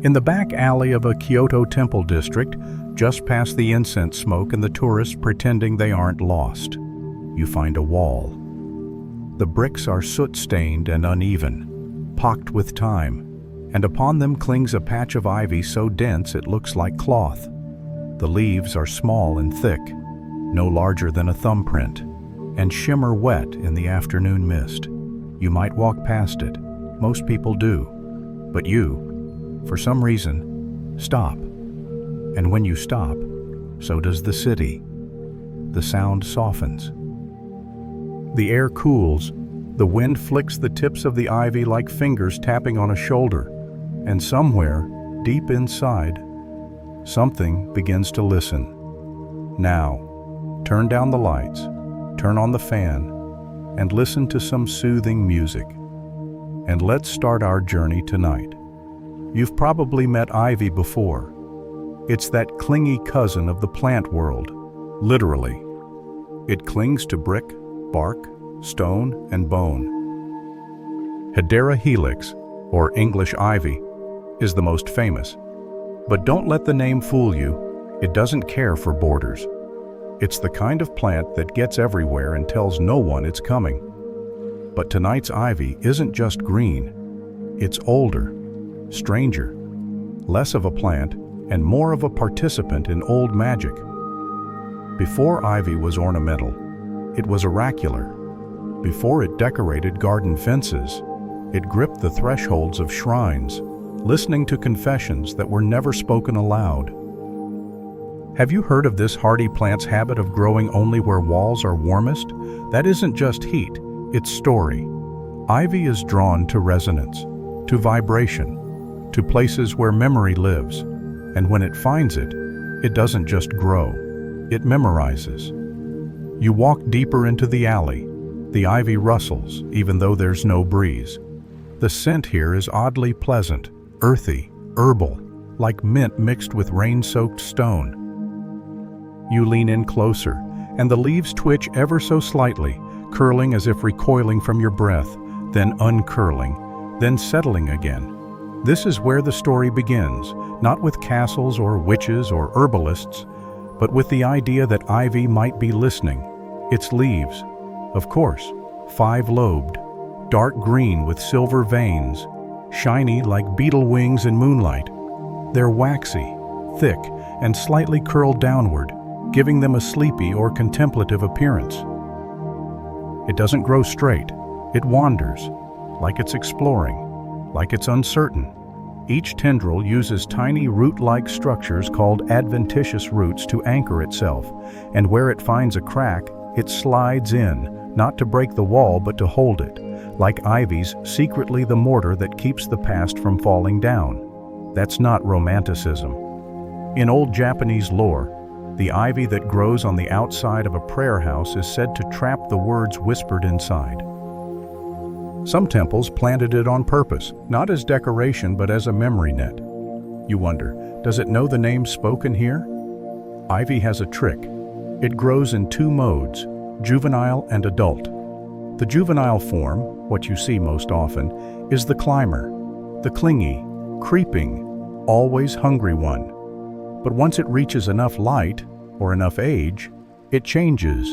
In the back alley of a Kyoto temple district, just past the incense smoke and the tourists pretending they aren't lost, you find a wall. The bricks are soot-stained and uneven, pocked with time, and upon them clings a patch of ivy so dense it looks like cloth. The leaves are small and thick, no larger than a thumbprint, and shimmer wet in the afternoon mist. You might walk past it. Most people do. But you, for some reason, stop. And when you stop, so does the city. The sound softens. The air cools. The wind flicks the tips of the ivy like fingers tapping on a shoulder. And somewhere, deep inside, something begins to listen. Now, turn down the lights, turn on the fan, and listen to some soothing music. And let's start our journey tonight. You've probably met ivy before. It's that clingy cousin of the plant world, literally. It clings to brick, bark, stone, and bone. Hedera helix, or English ivy, is the most famous. But don't let the name fool you. It doesn't care for borders. It's the kind of plant that gets everywhere and tells no one it's coming. But tonight's ivy isn't just green. It's older, stranger, less of a plant and more of a participant in old magic. Before ivy was ornamental, it was oracular. Before it decorated garden fences, it gripped the thresholds of shrines, listening to confessions that were never spoken aloud. Have you heard of this hardy plant's habit of growing only where walls are warmest? That isn't just heat, it's story. Ivy is drawn to resonance, to vibration, to places where memory lives. And when it finds it, it doesn't just grow, it memorizes. You walk deeper into the alley. The ivy rustles, even though there's no breeze. The scent here is oddly pleasant, earthy, herbal, like mint mixed with rain-soaked stone. You lean in closer, and the leaves twitch ever so slightly, curling as if recoiling from your breath, then uncurling, then settling again. This is where the story begins, not with castles or witches or herbalists, but with the idea that ivy might be listening. Its leaves, of course, 5-lobed, dark green with silver veins, shiny like beetle wings in moonlight. They're waxy, thick, and slightly curled downward, giving them a sleepy or contemplative appearance. It doesn't grow straight. It wanders, like it's exploring, like it's uncertain. Each tendril uses tiny root-like structures called adventitious roots to anchor itself, and where it finds a crack, it slides in, not to break the wall but to hold it, like ivy's secretly the mortar that keeps the past from falling down. That's not romanticism. In old Japanese lore, the ivy that grows on the outside of a prayer house is said to trap the words whispered inside. Some temples planted it on purpose, not as decoration but as a memory net. You wonder, does it know the name spoken here? Ivy has a trick. It grows in 2 modes, juvenile and adult. The juvenile form, what you see most often, is the climber, the clingy, creeping, always hungry one. But once it reaches enough light, or enough age, it changes.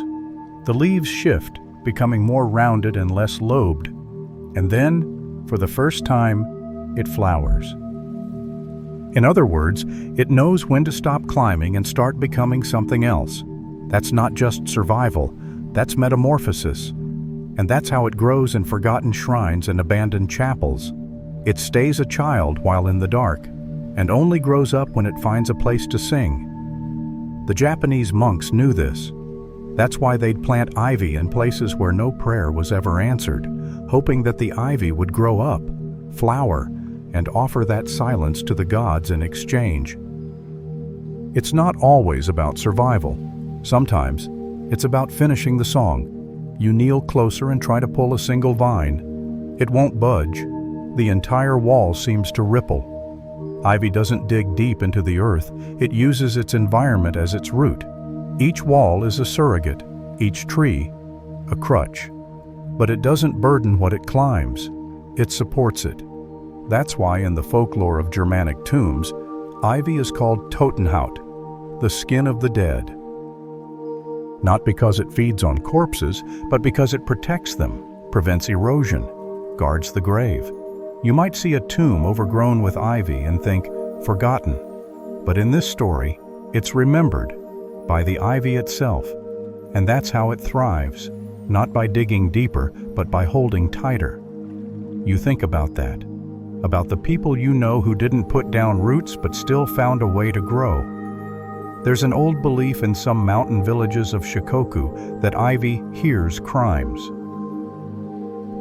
The leaves shift, becoming more rounded and less lobed. And then, for the first time, it flowers. In other words, it knows when to stop climbing and start becoming something else. That's not just survival, that's metamorphosis. And that's how it grows in forgotten shrines and abandoned chapels. It stays a child while in the dark, and only grows up when it finds a place to sing. The Japanese monks knew this. That's why they'd plant ivy in places where no prayer was ever answered, hoping that the ivy would grow up, flower, and offer that silence to the gods in exchange. It's not always about survival. Sometimes, it's about finishing the song. You kneel closer and try to pull a single vine. It won't budge. The entire wall seems to ripple. Ivy doesn't dig deep into the earth, it uses its environment as its root. Each wall is a surrogate, each tree, a crutch. But it doesn't burden what it climbs, it supports it. That's why in the folklore of Germanic tombs, ivy is called Totenhaut, the skin of the dead. Not because it feeds on corpses, but because it protects them, prevents erosion, guards the grave. You might see a tomb overgrown with ivy and think, forgotten. But in this story, it's remembered by the ivy itself. And that's how it thrives, not by digging deeper, but by holding tighter. You think about that, about the people you know who didn't put down roots but still found a way to grow. There's an old belief in some mountain villages of Shikoku that ivy hears crimes.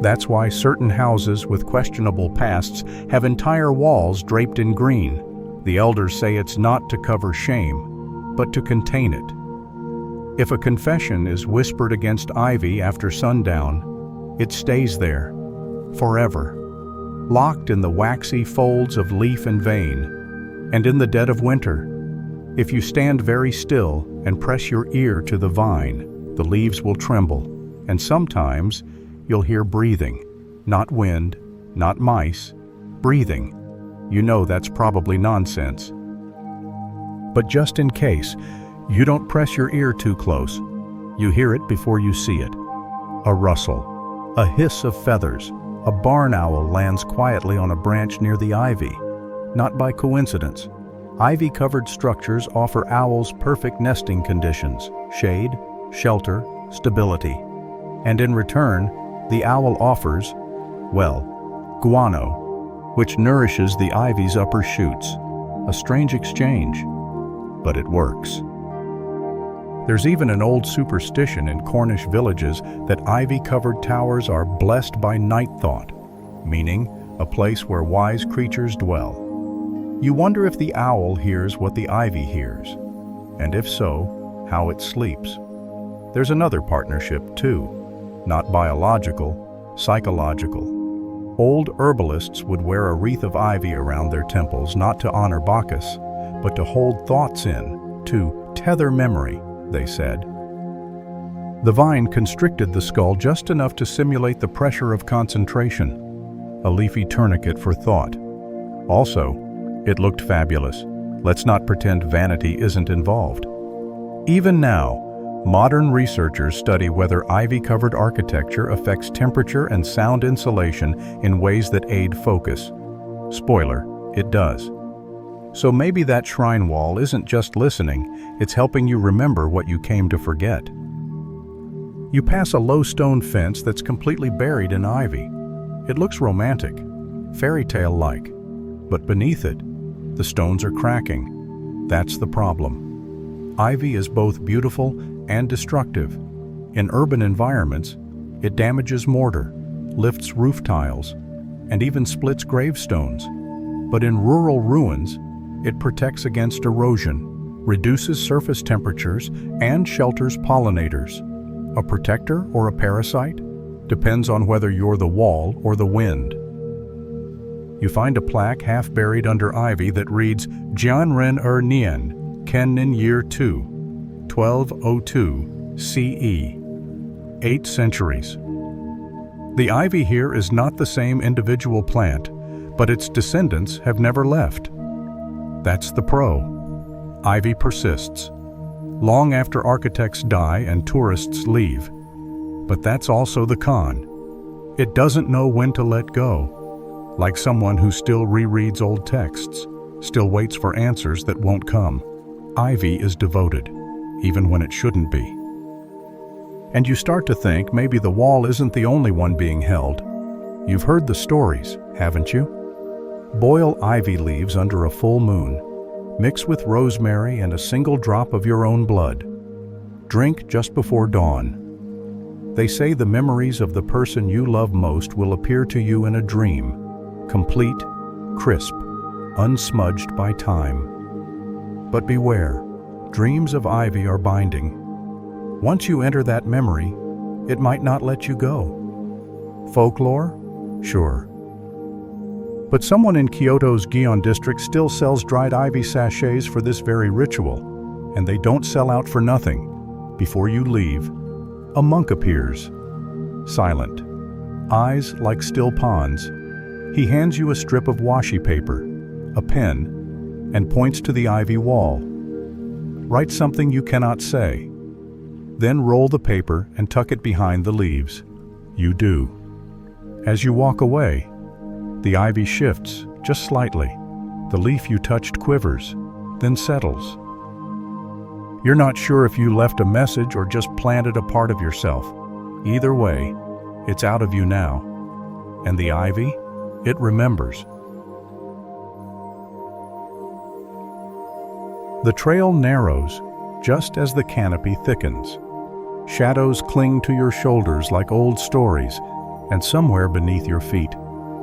That's why certain houses with questionable pasts have entire walls draped in green. The elders say it's not to cover shame, but to contain it. If a confession is whispered against ivy after sundown, it stays there, forever, locked in the waxy folds of leaf and vein. And in the dead of winter, if you stand very still and press your ear to the vine, the leaves will tremble, and sometimes you'll hear breathing, not wind, not mice, breathing. You know that's probably nonsense. But just in case, you don't press your ear too close. You hear it before you see it. A rustle, a hiss of feathers. A barn owl lands quietly on a branch near the ivy. Not by coincidence. Ivy-covered structures offer owls perfect nesting conditions, shade, shelter, stability. And in return, the owl offers, well, guano, which nourishes the ivy's upper shoots. A strange exchange, but it works. There's even an old superstition in Cornish villages that ivy-covered towers are blessed by night thought, meaning a place where wise creatures dwell. You wonder if the owl hears what the ivy hears, and if so, how it sleeps. There's another partnership too, not biological, psychological. Old herbalists would wear a wreath of ivy around their temples not to honor Bacchus, but to hold thoughts in, to tether memory, they said. The vine constricted the skull just enough to simulate the pressure of concentration, a leafy tourniquet for thought. Also, it looked fabulous. Let's not pretend vanity isn't involved. Even now, modern researchers study whether ivy-covered architecture affects temperature and sound insulation in ways that aid focus. Spoiler, it does. So maybe that shrine wall isn't just listening, it's helping you remember what you came to forget. You pass a low stone fence that's completely buried in ivy. It looks romantic, fairy tale-like, but beneath it, the stones are cracking. That's the problem. Ivy is both beautiful and destructive. In urban environments, it damages mortar, lifts roof tiles, and even splits gravestones. But in rural ruins, it protects against erosion, reduces surface temperatures, and shelters pollinators. A protector or a parasite? Depends on whether you're the wall or the wind. You find a plaque half buried under ivy that reads Jianren Nien, Kennin Year 2, 1202 CE, 8 centuries. The ivy here is not the same individual plant, but its descendants have never left. That's the pro. Ivy persists, long after architects die and tourists leave. But that's also the con. It doesn't know when to let go, like someone who still rereads old texts, still waits for answers that won't come. Ivy is devoted, even when it shouldn't be. And you start to think maybe the wall isn't the only one being held. You've heard the stories, haven't you? Boil ivy leaves under a full moon. Mix with rosemary and a single drop of your own blood. Drink just before dawn. They say the memories of the person you love most will appear to you in a dream, complete, crisp, unsmudged by time. But beware, dreams of ivy are binding. Once you enter that memory, it might not let you go. Folklore? Sure. But someone in Kyoto's Gion district still sells dried ivy sachets for this very ritual, and they don't sell out for nothing. Before you leave, a monk appears, silent, eyes like still ponds, He hands you a strip of washi paper, a pen, and points to the ivy wall. Write something you cannot say. Then roll the paper and tuck it behind the leaves. You do. As you walk away, the ivy shifts just slightly. The leaf you touched quivers, then settles. You're not sure if you left a message or just planted a part of yourself. Either way, it's out of you now. And the ivy, it remembers. The trail narrows just as the canopy thickens. Shadows cling to your shoulders like old stories, and somewhere beneath your feet,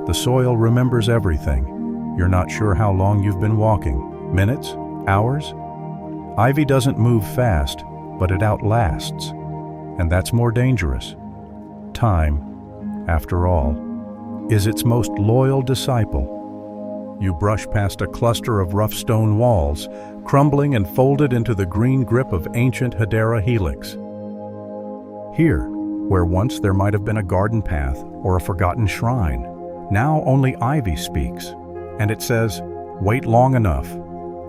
the soil remembers everything. You're not sure how long you've been walking. Minutes? Hours? Ivy doesn't move fast, but it outlasts. And that's more dangerous. Time, after all, is its most loyal disciple. You brush past a cluster of rough stone walls, crumbling and folded into the green grip of ancient Hedera helix. Here, where once there might have been a garden path or a forgotten shrine, now only ivy speaks, and it says, "Wait long enough,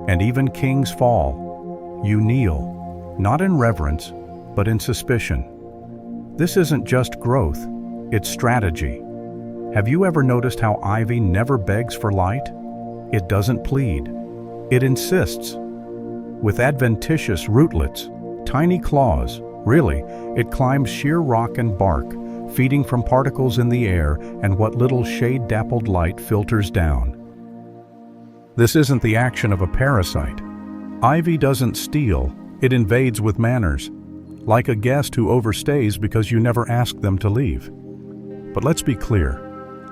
and even kings fall." You kneel, not in reverence, but in suspicion. This isn't just growth, it's strategy. Have you ever noticed how ivy never begs for light? It doesn't plead. It insists. With adventitious rootlets, tiny claws, really, it climbs sheer rock and bark, feeding from particles in the air and what little shade-dappled light filters down. This isn't the action of a parasite. Ivy doesn't steal, it invades with manners, like a guest who overstays because you never asked them to leave. But let's be clear,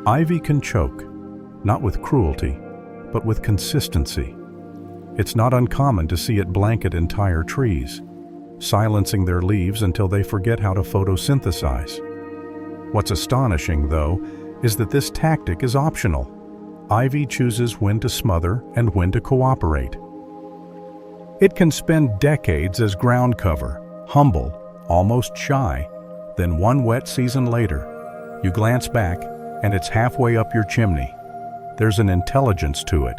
ivy can choke, not with cruelty, but with consistency. It's not uncommon to see it blanket entire trees, silencing their leaves until they forget how to photosynthesize. What's astonishing, though, is that this tactic is optional. Ivy chooses when to smother and when to cooperate. It can spend decades as ground cover, humble, almost shy. Then one wet season later, you glance back and it's halfway up your chimney. There's an intelligence to it,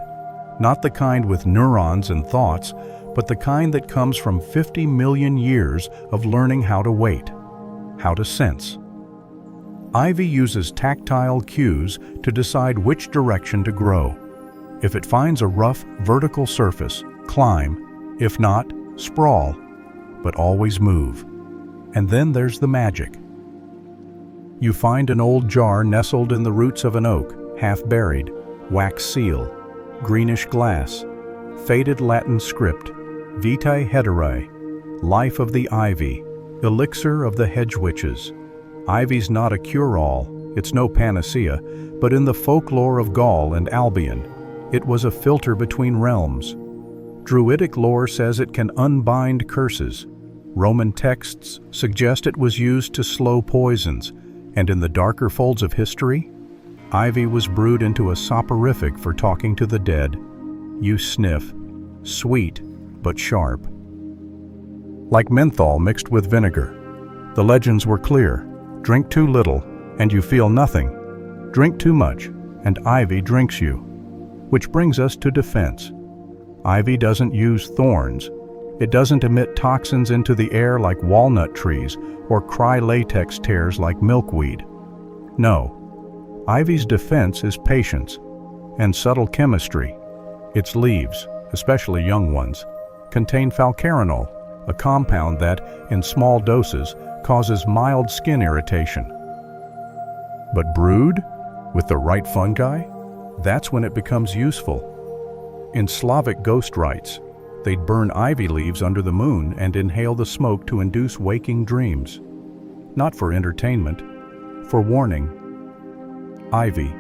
not the kind with neurons and thoughts, but the kind that comes from 50 million years of learning how to wait, how to sense. Ivy uses tactile cues to decide which direction to grow. If it finds a rough, vertical surface, climb. If not, sprawl. But always move. And then there's the magic. You find an old jar nestled in the roots of an oak, half buried, wax seal, greenish glass, faded Latin script, Vitae Hederae, life of the ivy, elixir of the hedge witches. Ivy's not a cure-all, it's no panacea, but in the folklore of Gaul and Albion, it was a filter between realms. Druidic lore says it can unbind curses. Roman texts suggest it was used to slow poisons, and in the darker folds of history, ivy was brewed into a soporific for talking to the dead. You sniff, sweet but sharp. Like menthol mixed with vinegar. The legends were clear. Drink too little, and you feel nothing. Drink too much, and ivy drinks you. Which brings us to defense. Ivy doesn't use thorns. It doesn't emit toxins into the air like walnut trees or cry latex tears like milkweed. No, ivy's defense is patience and subtle chemistry. Its leaves, especially young ones, contain falcarinol, a compound that, in small doses, causes mild skin irritation. But brewed with the right fungi, that's when it becomes useful. In Slavic ghost rites, they'd burn ivy leaves under the moon and inhale the smoke to induce waking dreams. Not for entertainment, for warning. Ivy,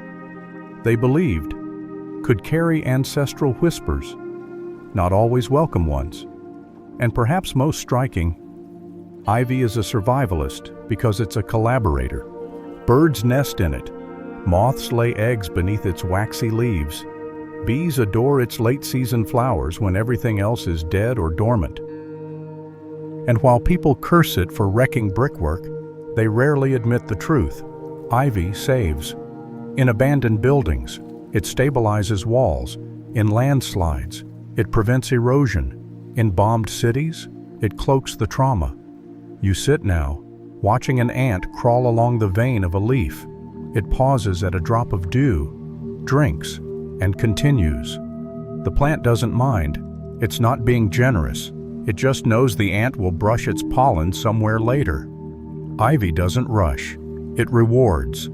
they believed, could carry ancestral whispers, not always welcome ones. And perhaps most striking, ivy is a survivalist because it's a collaborator. Birds nest in it. Moths lay eggs beneath its waxy leaves. Bees adore its late-season flowers when everything else is dead or dormant. And while people curse it for wrecking brickwork, they rarely admit the truth. Ivy saves. In abandoned buildings, it stabilizes walls. In landslides, it prevents erosion. In bombed cities, it cloaks the trauma. You sit now, watching an ant crawl along the vein of a leaf. It pauses at a drop of dew, drinks, and continues. The plant doesn't mind. It's not being generous. It just knows the ant will brush its pollen somewhere later. Ivy doesn't rush. It rewards.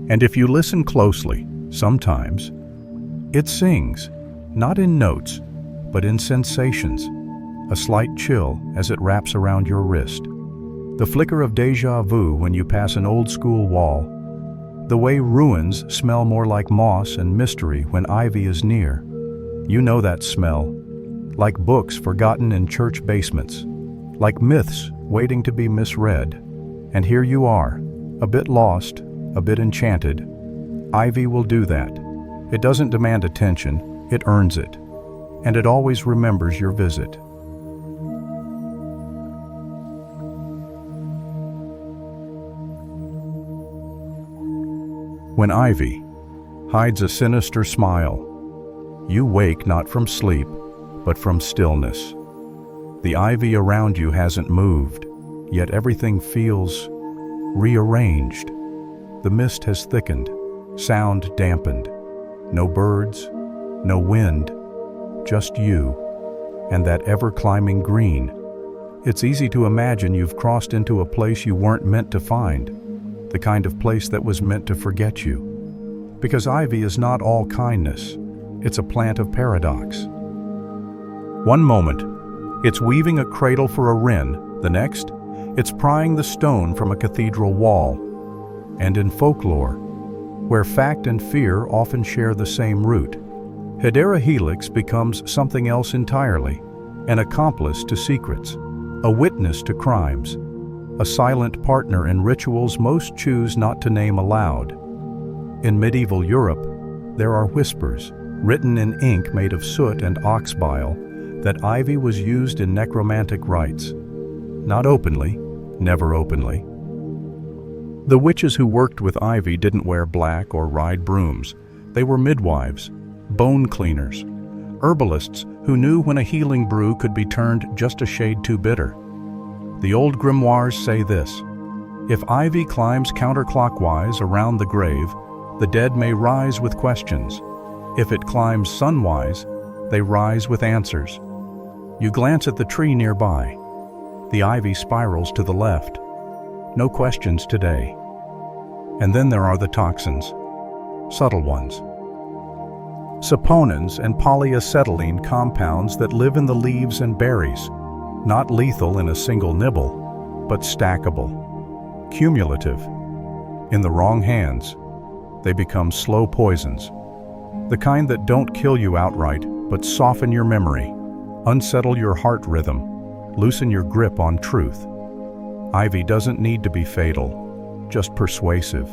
And if you listen closely, sometimes, it sings, not in notes, but in sensations. A slight chill as it wraps around your wrist. The flicker of déjà vu when you pass an old school wall. The way ruins smell more like moss and mystery when ivy is near. You know that smell. Like books forgotten in church basements. Like myths waiting to be misread. And here you are, a bit lost, a bit enchanted. Ivy will do that. It doesn't demand attention, it earns it. And it always remembers your visit. When ivy hides a sinister smile, you wake not from sleep, but from stillness. The ivy around you hasn't moved, yet everything feels rearranged. The mist has thickened, sound dampened. No birds, no wind, just you, and that ever-climbing green. It's easy to imagine you've crossed into a place you weren't meant to find, the kind of place that was meant to forget you. Because ivy is not all kindness, it's a plant of paradox. One moment, it's weaving a cradle for a wren, the next, it's prying the stone from a cathedral wall. And in folklore, where fact and fear often share the same root, Hedera helix becomes something else entirely, an accomplice to secrets, a witness to crimes, a silent partner in rituals most choose not to name aloud. In medieval Europe, there are whispers, written in ink made of soot and ox bile, that ivy was used in necromantic rites. Not openly, never openly. The witches who worked with ivy didn't wear black or ride brooms. They were midwives, bone cleaners, herbalists who knew when a healing brew could be turned just a shade too bitter. The old grimoires say this: if ivy climbs counterclockwise around the grave, the dead may rise with questions. If it climbs sunwise, they rise with answers. You glance at the tree nearby. The ivy spirals to the left. No questions today. And then there are the toxins, subtle ones. Saponins and polyacetylene compounds that live in the leaves and berries, not lethal in a single nibble, but stackable, cumulative. In the wrong hands, they become slow poisons, the kind that don't kill you outright, but soften your memory, unsettle your heart rhythm, loosen your grip on truth. Ivy doesn't need to be fatal, just persuasive.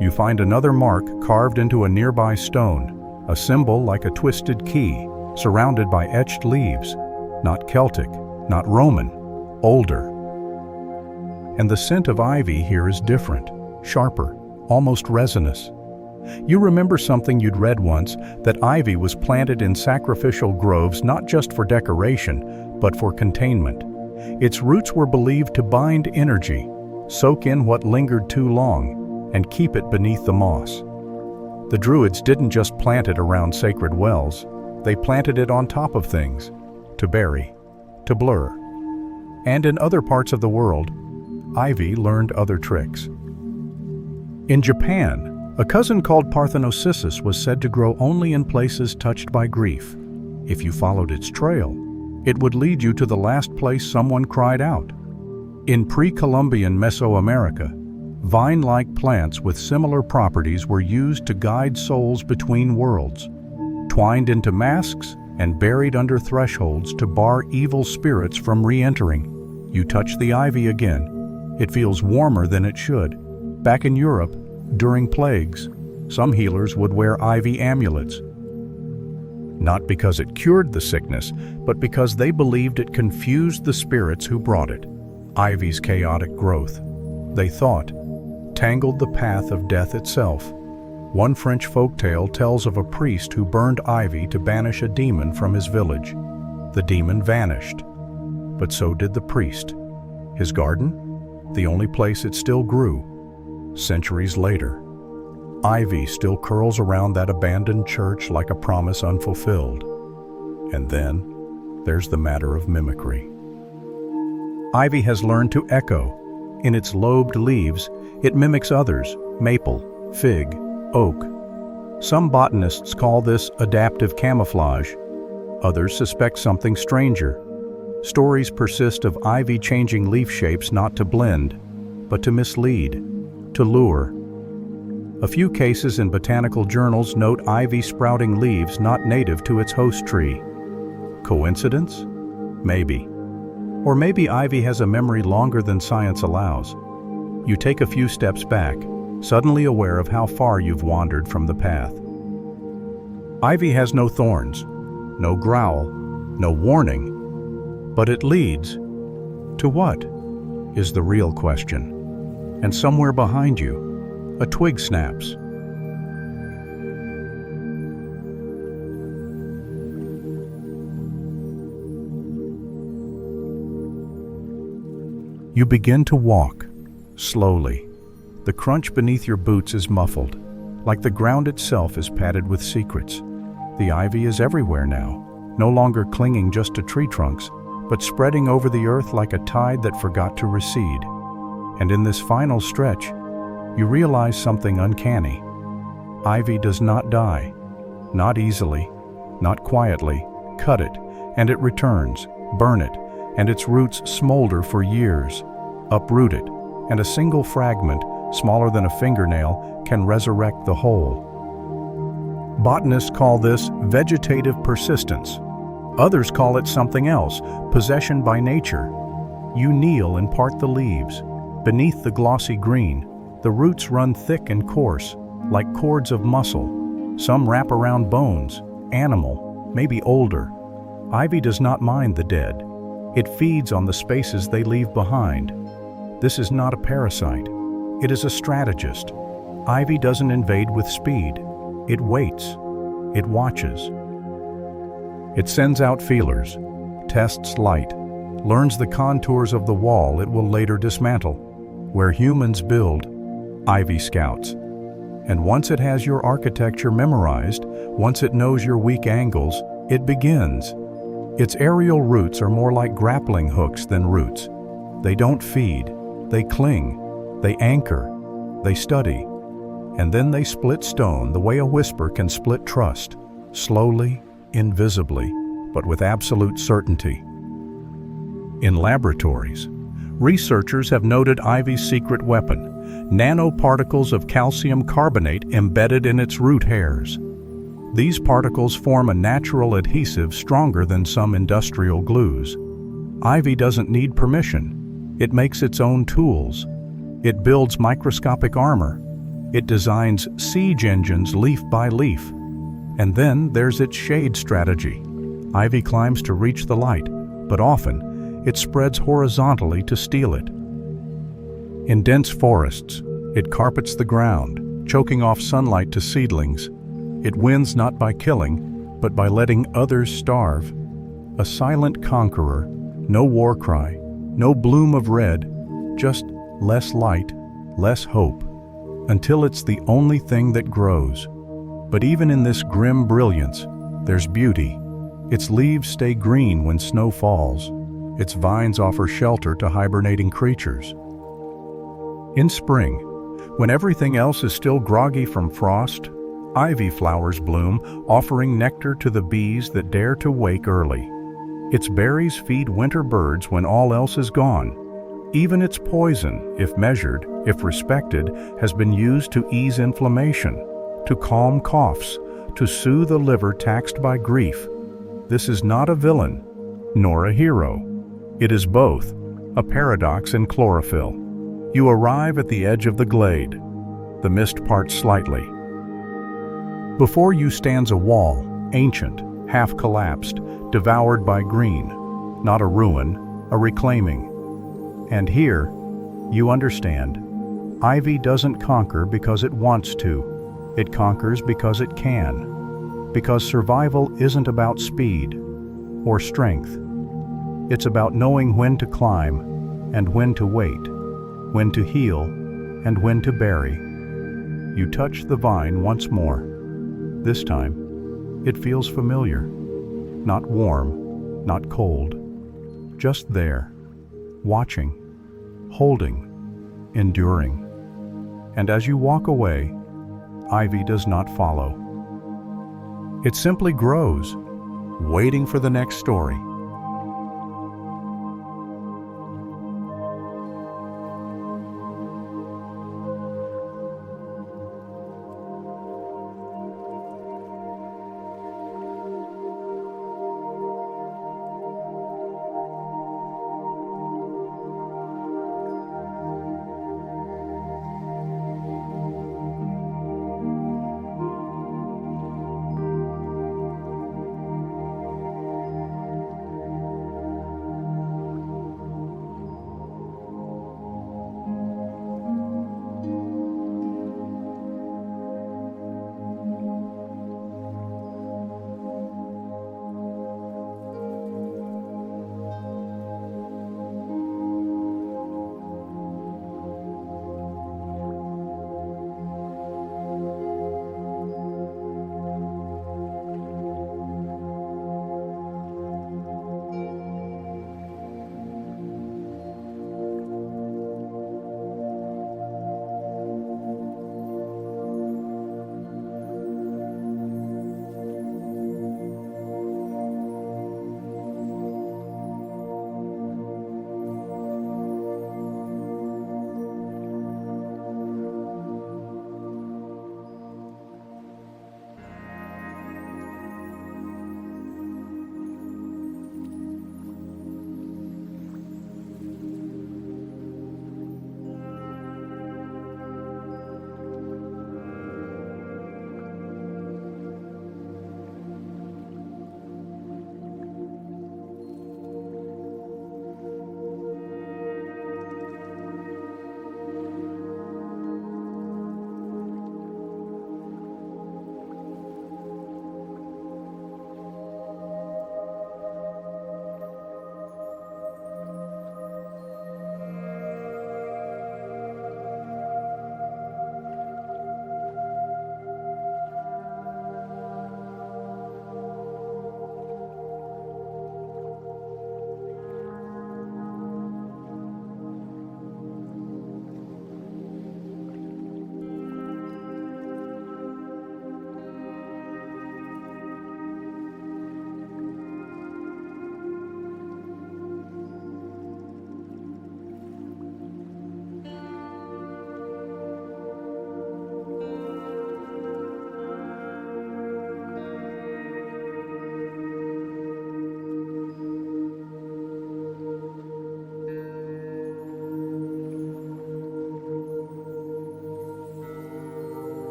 You find another mark carved into a nearby stone, a symbol like a twisted key, surrounded by etched leaves, not Celtic, not Roman, older. And the scent of ivy here is different, sharper, almost resinous. You remember something you'd read once, that ivy was planted in sacrificial groves not just for decoration, but for containment. Its roots were believed to bind energy, soak in what lingered too long, and keep it beneath the moss. The Druids didn't just plant it around sacred wells, they planted it on top of things, to bury, to blur. And in other parts of the world, ivy learned other tricks. In Japan, a cousin called Parthenocissus was said to grow only in places touched by grief. If you followed its trail, it would lead you to the last place someone cried out. In pre-Columbian Mesoamerica, vine-like plants with similar properties were used to guide souls between worlds, twined into masks and buried under thresholds to bar evil spirits from re-entering. You touch the ivy again. It feels warmer than it should. Back in Europe, during plagues, some healers would wear ivy amulets. Not because it cured the sickness, but because they believed it confused the spirits who brought it. Ivy's chaotic growth. They thought, tangled the path of death itself. One French folktale tells of a priest who burned ivy to banish a demon from his village. The demon vanished, but so did the priest. His garden? The only place it still grew. Centuries later, ivy still curls around that abandoned church like a promise unfulfilled. And then, there's the matter of mimicry. Ivy has learned to echo. In its lobed leaves, it mimics others: maple, fig, oak. Some botanists call this adaptive camouflage. Others suspect something stranger. Stories persist of ivy changing leaf shapes not to blend, but to mislead, to lure. A few cases in botanical journals note ivy sprouting leaves not native to its host tree. Coincidence? Maybe. Or maybe ivy has a memory longer than science allows. You take a few steps back, suddenly aware of how far you've wandered from the path. Ivy has no thorns, no growl, no warning, but it leads. To what? Is the real question. And somewhere behind you, a twig snaps. You begin to walk, slowly. The crunch beneath your boots is muffled, like the ground itself is padded with secrets. The ivy is everywhere now, no longer clinging just to tree trunks, but spreading over the earth like a tide that forgot to recede. And in this final stretch, you realize something uncanny. Ivy does not die, not easily, not quietly. Cut it, and it returns. Burn it, and its roots smolder for years. Uproot it, and a single fragment, smaller than a fingernail, can resurrect the whole. Botanists call this vegetative persistence. Others call it something else, possession by nature. You kneel and part the leaves. Beneath the glossy green, the roots run thick and coarse, like cords of muscle. Some wrap around bones, animal, maybe older. Ivy does not mind the dead. It feeds on the spaces they leave behind. This is not a parasite. It is a strategist. Ivy doesn't invade with speed. It waits. It watches. It sends out feelers, tests light, learns the contours of the wall it will later dismantle. Where humans build, ivy scouts. And once it has your architecture memorized, once it knows your weak angles, it begins. Its aerial roots are more like grappling hooks than roots. They don't feed, they cling, they anchor, they study. And then they split stone the way a whisper can split trust, slowly, invisibly, but with absolute certainty. In laboratories, researchers have noted ivy's secret weapon: nanoparticles of calcium carbonate embedded in its root hairs. These particles form a natural adhesive stronger than some industrial glues. Ivy doesn't need permission. It makes its own tools. It builds microscopic armor. It designs siege engines leaf by leaf. And then there's its shade strategy. Ivy climbs to reach the light, but often it spreads horizontally to steal it. In dense forests, it carpets the ground, choking off sunlight to seedlings. It wins not by killing, but by letting others starve. A silent conqueror, no war cry, no bloom of red, just less light, less hope, until it's the only thing that grows. But even in this grim brilliance, there's beauty. Its leaves stay green when snow falls. Its vines offer shelter to hibernating creatures. In spring, when everything else is still groggy from frost, ivy flowers bloom, offering nectar to the bees that dare to wake early. Its berries feed winter birds when all else is gone. Even its poison, if measured, if respected, has been used to ease inflammation, to calm coughs, to soothe a liver taxed by grief. This is not a villain, nor a hero. It is both, a paradox in chlorophyll. You arrive at the edge of the glade. The mist parts slightly. Before you stands a wall, ancient, half-collapsed, devoured by green. Not a ruin, a reclaiming. And here, you understand, Ivy doesn't conquer because it wants to. It conquers because it can. Because survival isn't about speed or strength. It's about knowing when to climb and when to wait, when to heal and when to bury. You touch the vine once more. This time, it feels familiar. Not warm, not cold. Just there, watching, holding, enduring. And as you walk away, ivy does not follow. It simply grows, waiting for the next story.